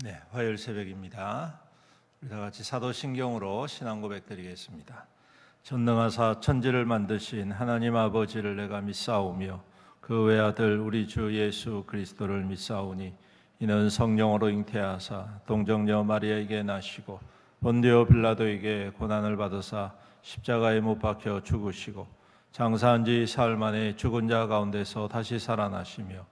네, 화요일 새벽입니다. 우리 다 같이 사도신경으로 신앙 고백드리겠습니다. 전능하사 천지를 만드신 하나님 아버지를 내가 믿사오며 그 외아들 우리 주 예수 그리스도를 믿사오니 이는 성령으로 잉태하사 동정녀 마리아에게 나시고 본디오 빌라도에게 고난을 받으사 십자가에 못 박혀 죽으시고 장사한 지 사흘 만에 죽은 자 가운데서 다시 살아나시며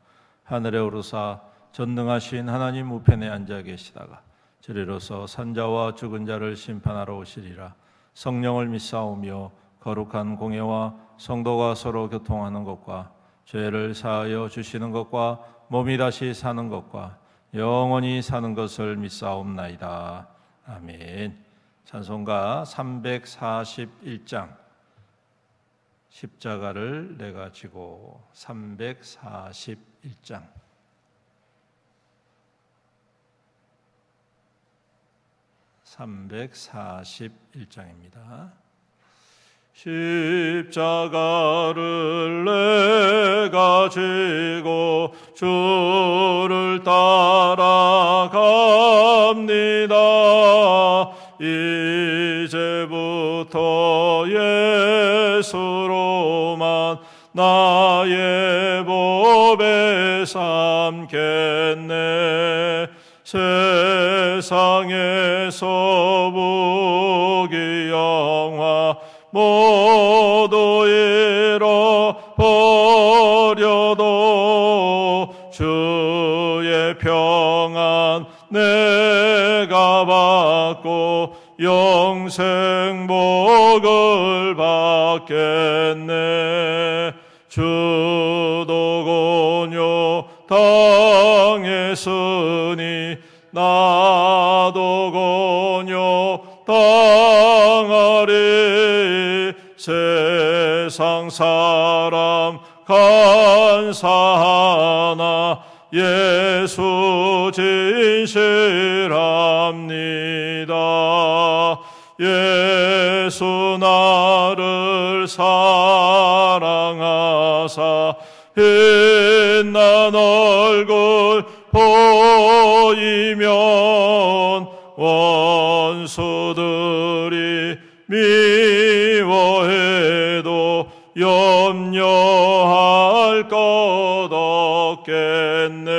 하늘에 오르사 전능하신 하나님 우편에 앉아 계시다가 저리로서 산자와 죽은 자를 심판하러 오시리라. 성령을 믿사오며 거룩한 공예와 성도가 서로 교통하는 것과 죄를 사하여 주시는 것과 몸이 다시 사는 것과 영원히 사는 것을 믿사옵나이다. 아멘. 찬송가 341장 십자가를 내가 지고 341장 (341장입니다) 십자가를 내가 지고 주를 따라갑니다. 이제부터 예수로만 나의 보배 삼겠네. 세상에서 부귀 영화 모두 잃어버려도 주의 평안 내가 받고 영생 복을 받겠네. 주도 곤욕 당했으니 나도 곤욕 당하리. 세상 사람 간사하나 예수 진실합니다. 예수 나를 사랑하사 빛난 얼굴 보이면 원수들이 미워해도 염려할 것 없겠네.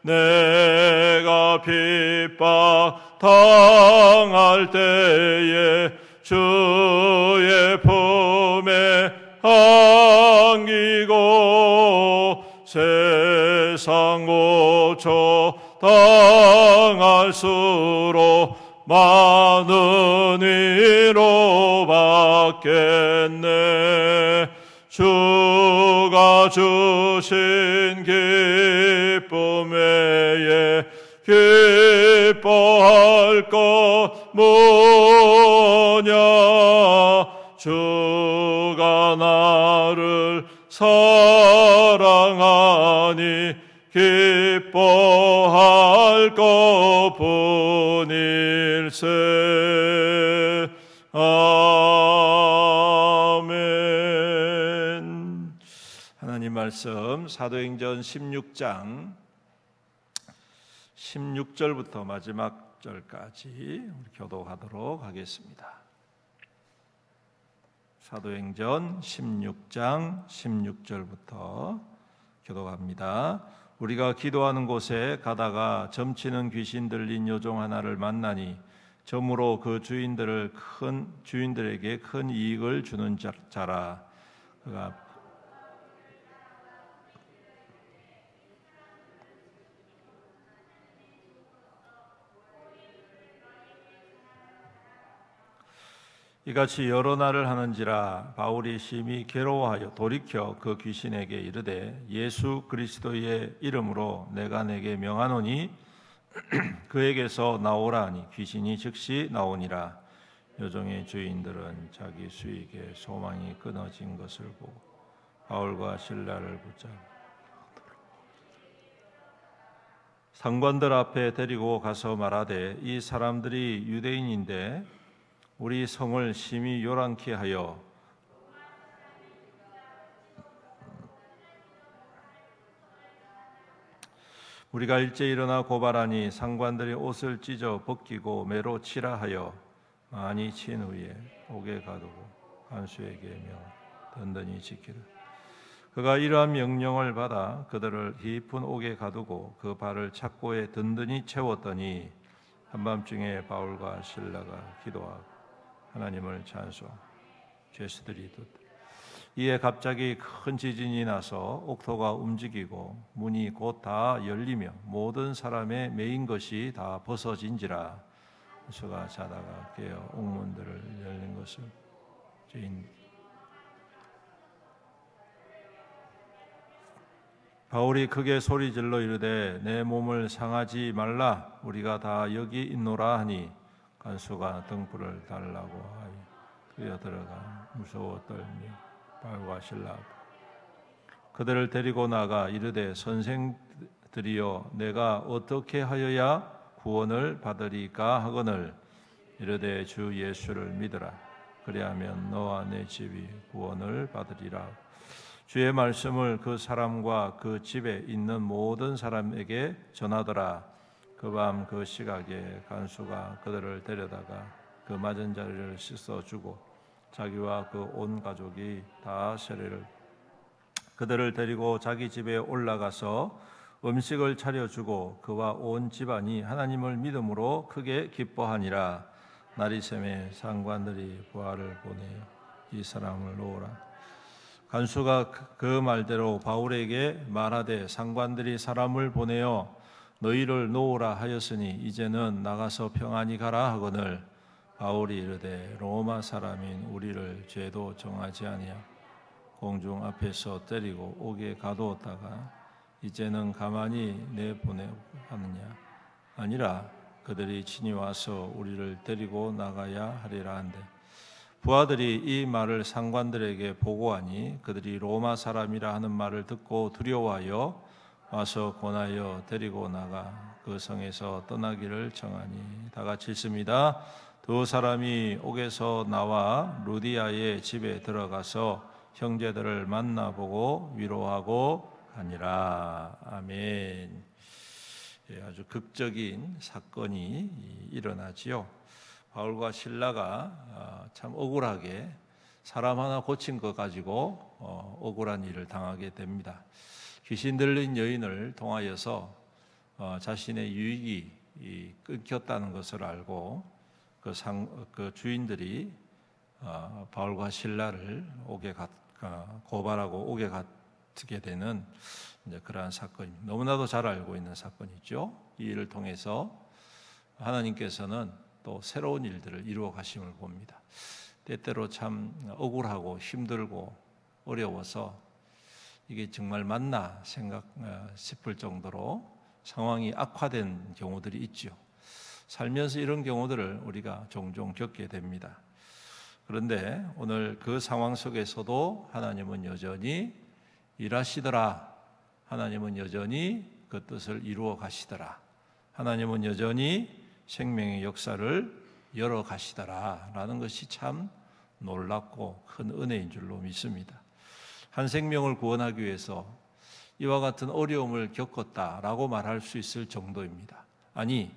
내가 핍박 당할 때에 주의 품에 안기고 세상 고초 당할수록 많은 위로 받겠네. 주가 주신 기쁨 외에 기뻐할 것 뭐냐. 주가 나를 사랑하니 기뻐할 것뿐일세. 아멘. 하나님 말씀 사도행전 16장 16절부터 마지막 절까지 우리 교독하도록 하겠습니다. 사도행전 16장 16절부터 교독합니다. 우리가 기도하는 곳에 가다가 점치는 귀신 들린 여종 하나를 만나니 점으로 그 주인들에게 큰 이익을 주는 자라. 그가 이같이 여러 날을 하는지라 바울이 심히 괴로워하여 돌이켜 그 귀신에게 이르되 예수 그리스도의 이름으로 내가 내게 명하노니 그에게서 나오라 하니 귀신이 즉시 나오니라. 여종의 주인들은 자기 수익에 소망이 끊어진 것을 보고 바울과 실라를 붙잡아 상관들 앞에 데리고 가서 말하되 이 사람들이 유대인인데 우리 성을 심히 요란케 하여 우리가 일제 일어나 고발하니 상관들이 옷을 찢어 벗기고 매로 치라 하여 많이 친 후에 옥에 가두고 간수에게 명 든든히 지키라. 그가 이러한 명령을 받아 그들을 깊은 옥에 가두고 그 발을 착고에 든든히 채웠더니 한밤중에 바울과 실라가 기도하고 하나님을 찬송하고 죄수들이 듣고 이에 갑자기 큰 지진이 나서 옥토가 움직이고 문이 곧 다 열리며 모든 사람의 매인 것이 다 벗어진지라. 간수가 자다가 깨어 옥문들을 열린 것을 죄인 바울이 크게 소리질러 이르되 내 몸을 상하지 말라 우리가 다 여기 있노라 하니 간수가 등불을 달라고 하여 뛰어 들어가 무서워 떨며 바울과 실라 그들을 데리고 나가 이르되 선생들이여 내가 어떻게 하여야 구원을 받으리까 하거늘 이르되 주 예수를 믿으라 그리하면 너와 내 집이 구원을 받으리라. 주의 말씀을 그 사람과 그 집에 있는 모든 사람에게 전하더라. 그 밤 그 시각에 간수가 그들을 데려다가 그 맞은 자리를 씻어주고 자기와 그 온 가족이 다 세례를 그들을 데리고 자기 집에 올라가서 음식을 차려주고 그와 온 집안이 하나님을 믿음으로 크게 기뻐하니라. 날이 새매 상관들이 부하를 보내어 이 사람을 놓으라. 간수가 그 말대로 바울에게 말하되 상관들이 사람을 보내어 너희를 놓으라 하였으니 이제는 나가서 평안히 가라 하거늘 바울이 이르되 로마 사람인 우리를 죄도 정하지 아니하 공중 앞에서 때리고 옥에 가두었다가 이제는 가만히 내보내고 하느냐 아니라 그들이 친히 와서 우리를 데리고 나가야 하리라 한데 부하들이 이 말을 상관들에게 보고하니 그들이 로마 사람이라 하는 말을 듣고 두려워하여 와서 권하여 데리고 나가 그 성에서 떠나기를 청하니 다 같이 읽습니다. 두 사람이 옥에서 나와 루디아의 집에 들어가서 형제들을 만나보고 위로하고 가니라. 아멘. 아주 극적인 사건이 일어나지요. 바울과 실라가 참 억울하게 사람 하나 고친 것 가지고 억울한 일을 당하게 됩니다. 귀신 들린 여인을 통하여서 자신의 유익이 끊겼다는 것을 알고 그 주인들이 바울과 실라를 옥에 고발하고 옥에 가게 되는 그러한 사건입니다. 너무나도 잘 알고 있는 사건이죠. 이 일을 통해서 하나님께서는 또 새로운 일들을 이루어 가심을 봅니다. 때때로 참 억울하고 힘들고 어려워서 이게 정말 맞나 싶을 정도로 상황이 악화된 경우들이 있죠. 살면서 이런 경우들을 우리가 종종 겪게 됩니다. 그런데 오늘 그 상황 속에서도 하나님은 여전히 일하시더라. 하나님은 여전히 그 뜻을 이루어 가시더라. 하나님은 여전히 생명의 역사를 열어 가시더라 라는 것이 참 놀랍고 큰 은혜인 줄로 믿습니다. 한 생명을 구원하기 위해서 이와 같은 어려움을 겪었다라고 말할 수 있을 정도입니다. 아니,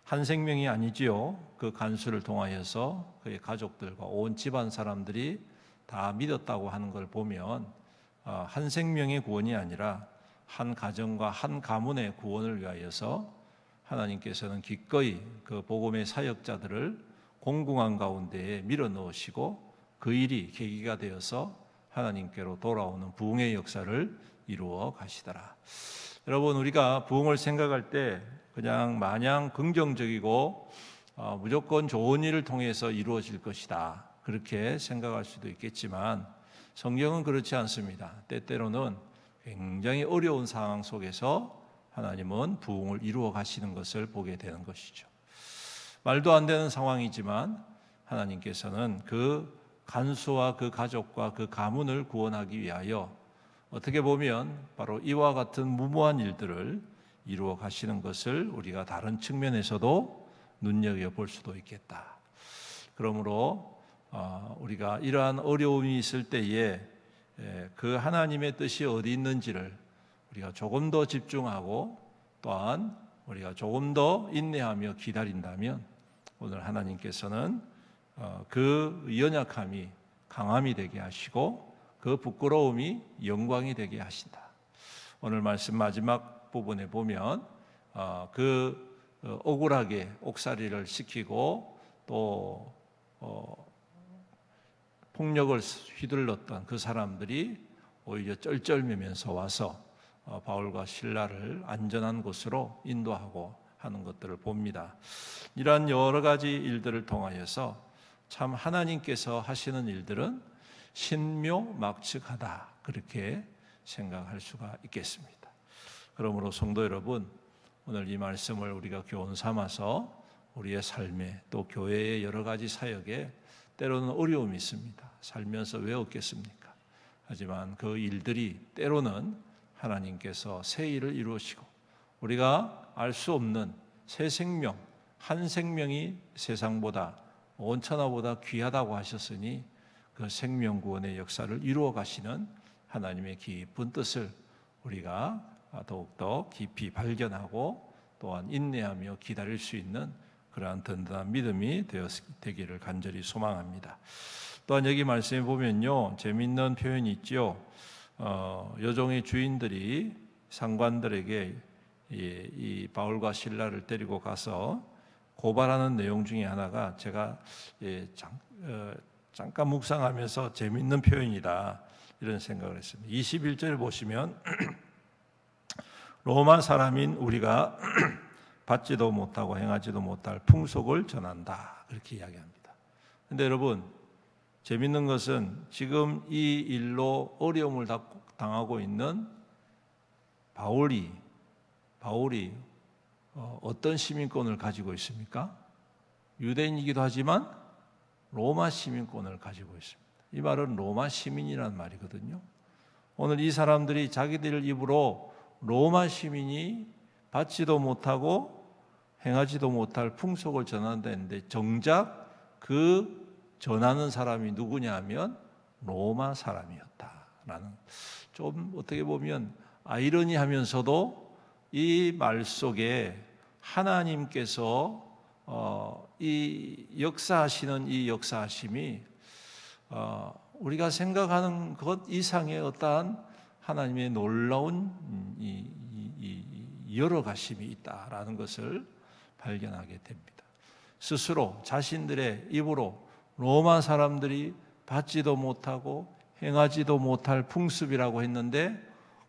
한 생명이 아니지요. 그 간수를 통하여서 그의 가족들과 온 집안 사람들이 다 믿었다고 하는 걸 보면 한 생명의 구원이 아니라 한 가정과 한 가문의 구원을 위하여서 하나님께서는 기꺼이 그 복음의 사역자들을 공궁한 가운데에 밀어넣으시고 그 일이 계기가 되어서 하나님께로 돌아오는 부흥의 역사를 이루어 가시더라. 여러분, 우리가 부흥을 생각할 때 그냥 마냥 긍정적이고 무조건 좋은 일을 통해서 이루어질 것이다 그렇게 생각할 수도 있겠지만 성경은 그렇지 않습니다. 때때로는 굉장히 어려운 상황 속에서 하나님은 부흥을 이루어 가시는 것을 보게 되는 것이죠. 말도 안 되는 상황이지만 하나님께서는 그 간수와 그 가족과 그 가문을 구원하기 위하여 어떻게 보면 바로 이와 같은 무모한 일들을 이루어 가시는 것을 우리가 다른 측면에서도 눈여겨볼 수도 있겠다. 그러므로 우리가 이러한 어려움이 있을 때에 그 하나님의 뜻이 어디 있는지를 우리가 조금 더 집중하고 또한 우리가 조금 더 인내하며 기다린다면 오늘 하나님께서는 그 연약함이 강함이 되게 하시고 그 부끄러움이 영광이 되게 하신다. 오늘 말씀 마지막 부분에 보면 억울하게 옥살이를 시키고 또 폭력을 휘둘렀던 그 사람들이 오히려 쩔쩔매면서 와서 바울과 실라를 안전한 곳으로 인도하고 하는 것들을 봅니다. 이러한 여러 가지 일들을 통하여서 참 하나님께서 하시는 일들은 신묘막측하다, 그렇게 생각할 수가 있겠습니다. 그러므로 성도 여러분, 오늘 이 말씀을 우리가 교훈 삼아서 우리의 삶에 또 교회의 여러 가지 사역에 때로는 어려움이 있습니다. 살면서 왜 없겠습니까? 하지만 그 일들이 때로는 하나님께서 새 일을 이루시고 우리가 알 수 없는 새 생명, 한 생명이 세상보다 온 천하보다 귀하다고 하셨으니 그 생명 구원의 역사를 이루어 가시는 하나님의 깊은 뜻을 우리가 더욱더 깊이 발견하고 또한 인내하며 기다릴 수 있는 그러한 든든한 믿음이 되기를 간절히 소망합니다. 또한 여기 말씀에 보면요, 재미있는 표현이 있죠. 여종의 주인들이 상관들에게 이 바울과 실라를 데리고 가서 고발하는 내용 중에 하나가 제가 잠깐 묵상하면서 재미있는 표현이다 이런 생각을 했습니다. 21절 보시면 로마 사람인 우리가 받지도 못하고 행하지도 못할 풍속을 전한다, 그렇게 이야기합니다. 그런데 여러분, 재미있는 것은 지금 이 일로 어려움을 당하고 있는 바울이 어떤 시민권을 가지고 있습니까? 유대인이기도 하지만 로마 시민권을 가지고 있습니다. 이 말은 로마 시민이라는 말이거든요. 오늘 이 사람들이 자기들 입으로 로마 시민이 받지도 못하고 행하지도 못할 풍속을 전한다는데 정작 그 전하는 사람이 누구냐 하면 로마 사람이었다라는, 좀 어떻게 보면 아이러니하면서도 이 말 속에 하나님께서 이 역사하시는 이 역사하심이 우리가 생각하는 것 이상의 어떠한 하나님의 놀라운 열어가심이 있다라는 것을 발견하게 됩니다. 스스로 자신들의 입으로 로마 사람들이 받지도 못하고 행하지도 못할 풍습이라고 했는데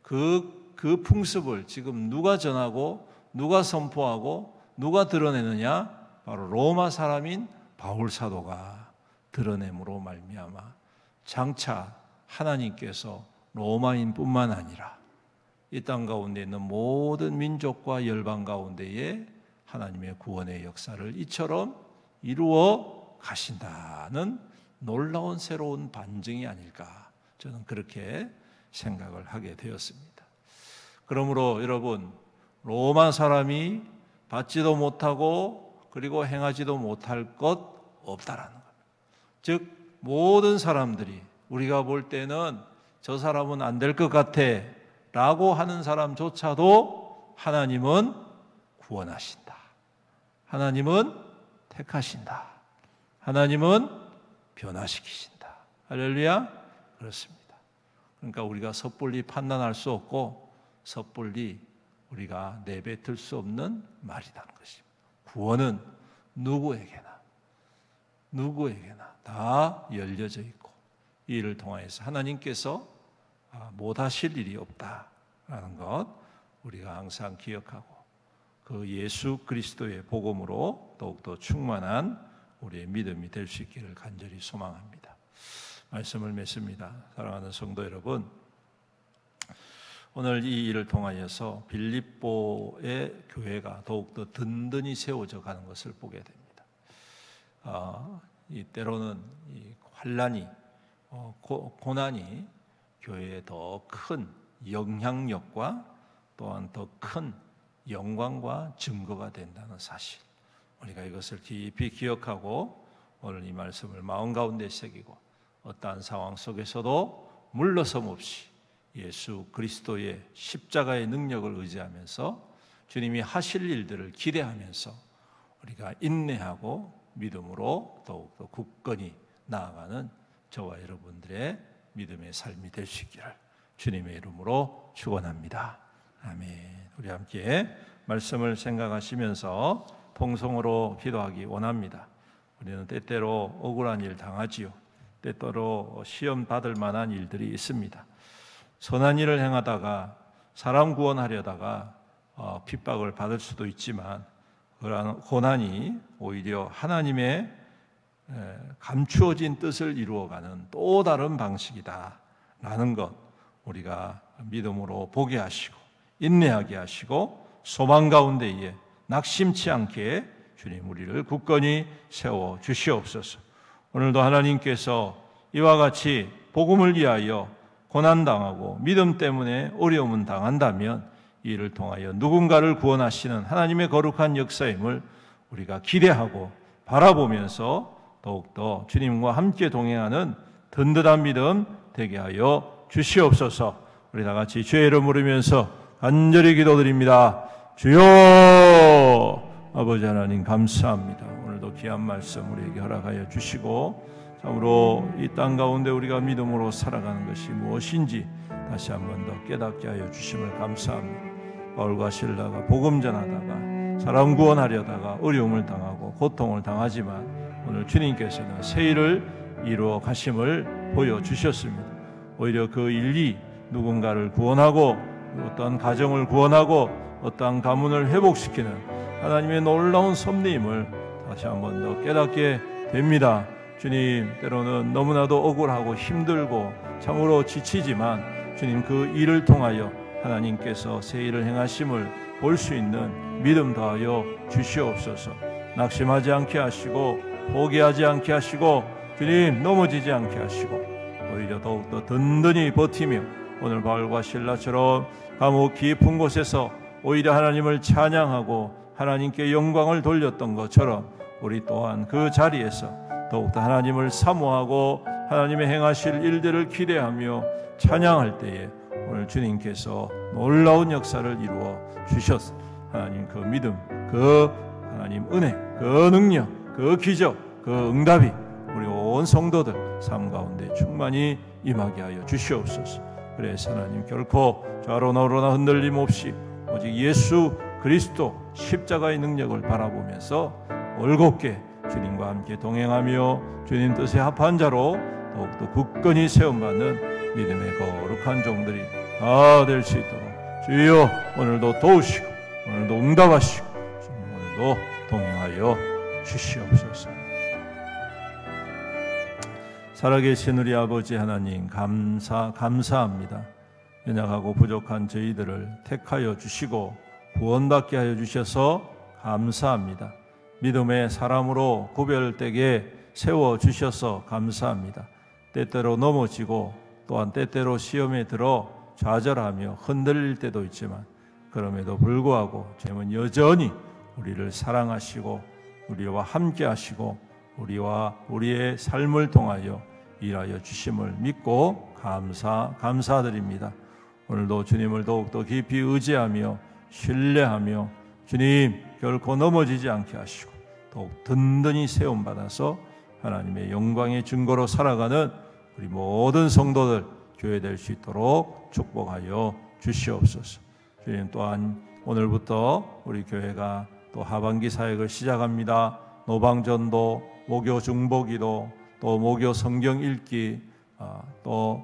그 풍습을 지금 누가 전하고 누가 선포하고 누가 드러내느냐? 바로 로마 사람인 바울 사도가 드러냄으로 말미암아 장차 하나님께서 로마인뿐만 아니라 이 땅 가운데 있는 모든 민족과 열방 가운데에 하나님의 구원의 역사를 이처럼 이루어 가신다는 놀라운 새로운 반증이 아닐까, 저는 그렇게 생각을 하게 되었습니다. 그러므로 여러분, 로마 사람이 받지도 못하고 그리고 행하지도 못할 것 없다라는 겁니다. 즉 모든 사람들이 우리가 볼 때는 저 사람은 안 될 것 같아 라고 하는 사람조차도 하나님은 구원하신다. 하나님은 택하신다. 하나님은 변화시키신다. 할렐루야. 그렇습니다. 그러니까 우리가 섣불리 판단할 수 없고 섣불리 우리가 내뱉을 수 없는 말이라는 것입니다. 구원은 누구에게나 다 열려져 있고 이 일을 통하여서 하나님께서 못하실 일이 없다라는 것 우리가 항상 기억하고 그 예수 그리스도의 복음으로 더욱더 충만한 우리의 믿음이 될 수 있기를 간절히 소망합니다. 말씀을 맺습니다. 사랑하는 성도 여러분, 오늘 이 일을 통하여서 빌립보의 교회가 더욱더 든든히 세워져 가는 것을 보게 됩니다. 때로는 이 환난이 고난이 교회에 더 큰 영향력과 또한 더 큰 영광과 증거가 된다는 사실, 우리가 이것을 깊이 기억하고 오늘 이 말씀을 마음 가운데 새기고 어떠한 상황 속에서도 물러섬 없이 예수 그리스도의 십자가의 능력을 의지하면서 주님이 하실 일들을 기대하면서 우리가 인내하고 믿음으로 더욱더 굳건히 나아가는 저와 여러분들의 믿음의 삶이 될 수 있기를 주님의 이름으로 축원합니다. 아멘. 우리 함께 말씀을 생각하시면서 통성으로 기도하기 원합니다. 우리는 때때로 억울한 일 당하지요. 때때로 시험 받을 만한 일들이 있습니다. 선한 일을 행하다가 사람 구원하려다가 핍박을 받을 수도 있지만 그러한 고난이 오히려 하나님의 감추어진 뜻을 이루어가는 또 다른 방식이다라는 것 우리가 믿음으로 보게 하시고 인내하게 하시고 소망 가운데에 낙심치 않게 주님 우리를 굳건히 세워 주시옵소서. 오늘도 하나님께서 이와 같이 복음을 위하여 고난당하고 믿음 때문에 어려움은 당한다면 이를 통하여 누군가를 구원하시는 하나님의 거룩한 역사임을 우리가 기대하고 바라보면서 더욱더 주님과 함께 동행하는 든든한 믿음 되게 하여 주시옵소서. 우리 다 같이 주의 이름 부르면서 간절히 기도드립니다. 주여, 아버지 하나님 감사합니다. 오늘도 귀한 말씀 우리에게 허락하여 주시고 참으로 이 땅 가운데 우리가 믿음으로 살아가는 것이 무엇인지 다시 한 번 더 깨닫게 하여 주심을 감사합니다. 바울과 실라가 복음 전하다가 사람 구원하려다가 어려움을 당하고 고통을 당하지만 오늘 주님께서는 새 일을 이루어 가심을 보여주셨습니다. 오히려 그 일이 누군가를 구원하고 어떤 가정을 구원하고 어떤 가문을 회복시키는 하나님의 놀라운 섭리임을 다시 한 번 더 깨닫게 됩니다. 주님, 때로는 너무나도 억울하고 힘들고 참으로 지치지만 주님 그 일을 통하여 하나님께서 새 일을 행하심을 볼 수 있는 믿음 더하여 주시옵소서. 낙심하지 않게 하시고 포기하지 않게 하시고 주님 넘어지지 않게 하시고 오히려 더욱더 든든히 버티며 오늘 바울과 실라처럼 감옥 깊은 곳에서 오히려 하나님을 찬양하고 하나님께 영광을 돌렸던 것처럼 우리 또한 그 자리에서 더욱더 하나님을 사모하고 하나님의 행하실 일들을 기대하며 찬양할 때에 오늘 주님께서 놀라운 역사를 이루어 주셨어. 하나님 그 믿음, 그 하나님 은혜, 그 능력, 그 기적, 그 응답이 우리 온 성도들 삶 가운데 충만히 임하게 하여 주시옵소서. 그래서 하나님 결코 좌로 우로나 흔들림 없이 오직 예수 그리스도 십자가의 능력을 바라보면서 올곧게 주님과 함께 동행하며 주님 뜻에 합한 자로 더욱더 굳건히 세움받는 믿음의 거룩한 종들이 다 될 수 있도록 주여 오늘도 도우시고 오늘도 응답하시고 주님 오늘도 동행하여 주시옵소서. 살아계신 우리 아버지 하나님 감사합니다. 연약하고 부족한 저희들을 택하여 주시고 구원받게 하여 주셔서 감사합니다. 믿음의 사람으로 구별되게 세워주셔서 감사합니다. 때때로 넘어지고 또한 때때로 시험에 들어 좌절하며 흔들릴 때도 있지만 그럼에도 불구하고 주님은 여전히 우리를 사랑하시고 우리와 함께 하시고 우리와 우리의 삶을 통하여 일하여 주심을 믿고 감사드립니다. 오늘도 주님을 더욱더 깊이 의지하며 신뢰하며 주님 결코 넘어지지 않게 하시고 더욱 든든히 세움받아서 하나님의 영광의 증거로 살아가는 우리 모든 성도들 교회 될 수 있도록 축복하여 주시옵소서. 주님 또한 오늘부터 우리 교회가 또 하반기 사역을 시작합니다. 노방전도, 목요 중보기도, 또 목요 성경 읽기, 또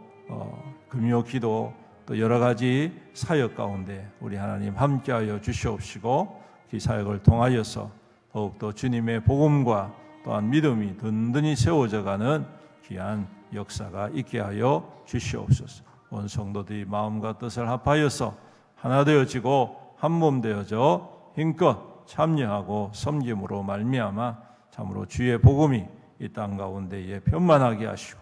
금요 기도, 또 여러 가지 사역 가운데 우리 하나님 함께하여 주시옵시고 이 사역을 통하여서 더욱더 주님의 복음과 또한 믿음이 든든히 세워져가는 귀한 역사가 있게 하여 주시옵소서. 온 성도들이 마음과 뜻을 합하여서 하나 되어지고 한 몸 되어져 힘껏 참여하고 섬김으로 말미암아 참으로 주의 복음이 이 땅 가운데에 편만하게 하시고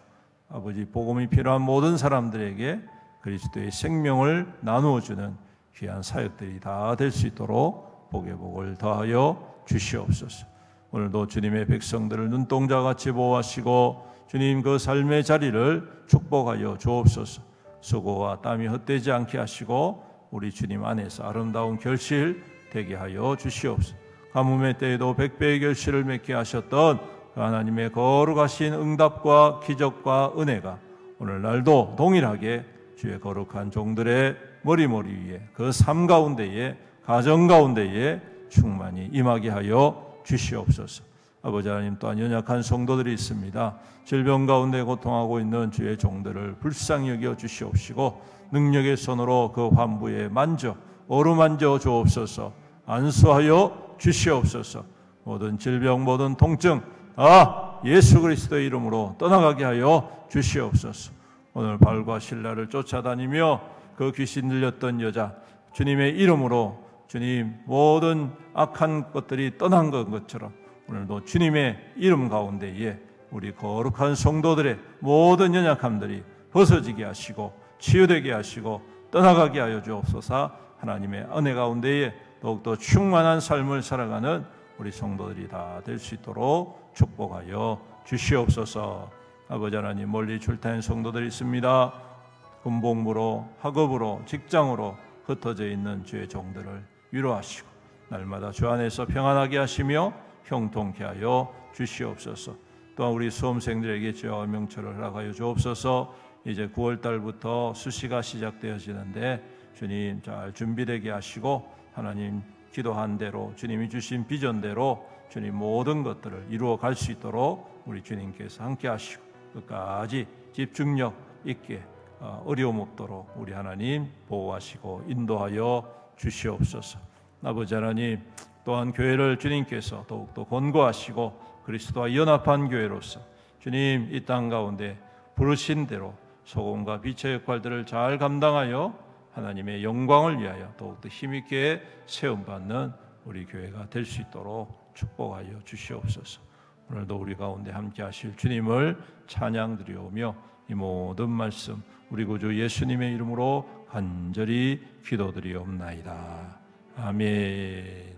아버지 복음이 필요한 모든 사람들에게 그리스도의 생명을 나누어주는 귀한 사역들이 다 될 수 있도록 복의 복을 더하여 주시옵소서. 오늘도 주님의 백성들을 눈동자같이 보호하시고 주님 그 삶의 자리를 축복하여 주옵소서. 수고와 땀이 헛되지 않게 하시고 우리 주님 안에서 아름다운 결실 되게 하여 주시옵소서. 가뭄의 때에도 백배의 결실을 맺게 하셨던 그 하나님의 거룩하신 응답과 기적과 은혜가 오늘날도 동일하게 주의 거룩한 종들의 머리 위에 그 삶 가운데에 가정 가운데에 충만히 임하게 하여 주시옵소서. 아버지 하나님, 또한 연약한 성도들이 있습니다. 질병 가운데 고통하고 있는 주의 종들을 불쌍히 여겨 주시옵시고 능력의 손으로 그 환부에 어루만져 주옵소서. 안수하여 주시옵소서. 모든 질병 모든 통증 예수 그리스도의 이름으로 떠나가게 하여 주시옵소서. 오늘 발과 신라를 쫓아다니며 그 귀신 들렸던 여자, 주님의 이름으로 주님 모든 악한 것들이 떠난 것처럼 오늘도 주님의 이름 가운데에 우리 거룩한 성도들의 모든 연약함들이 벗어지게 하시고 치유되게 하시고 떠나가게 하여 주옵소서. 하나님의 은혜 가운데에 더욱더 충만한 삶을 살아가는 우리 성도들이 다 될 수 있도록 축복하여 주시옵소서. 아버지 하나님, 멀리 출타한 성도들이 있습니다. 군복무로, 학업으로, 직장으로 흩어져 있는 주의 종들을 위로하시고 날마다 주 안에서 평안하게 하시며 형통케 하여 주시옵소서. 또한 우리 수험생들에게 주여 명철을 허락하여 주옵소서. 이제 9월 달부터 수시가 시작되어지는데 주님 잘 준비되게 하시고 하나님 기도한 대로 주님이 주신 비전대로 주님 모든 것들을 이루어 갈 수 있도록 우리 주님께서 함께 하시고 끝까지 집중력 있게 어려움 없도록 우리 하나님 보호하시고 인도하여 주시옵소서. 아버지 하나님, 또한 교회를 주님께서 더욱더 권고하시고 그리스도와 연합한 교회로서 주님 이 땅 가운데 부르신 대로 소금과 빛의 역할들을 잘 감당하여 하나님의 영광을 위하여 더욱더 힘있게 세움받는 우리 교회가 될 수 있도록 축복하여 주시옵소서. 오늘도 우리 가운데 함께 하실 주님을 찬양드리오며 이 모든 말씀 우리 구주 예수님의 이름으로 간절히 기도드리옵나이다. 아멘.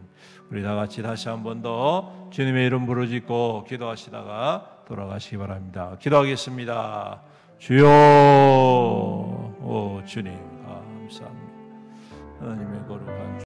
우리 다 같이 다시 한 번 더 주님의 이름 부르짖고 기도하시다가 돌아가시기 바랍니다. 기도하겠습니다. 주여, 오 주님 감사합니다. 하나님의 거룩한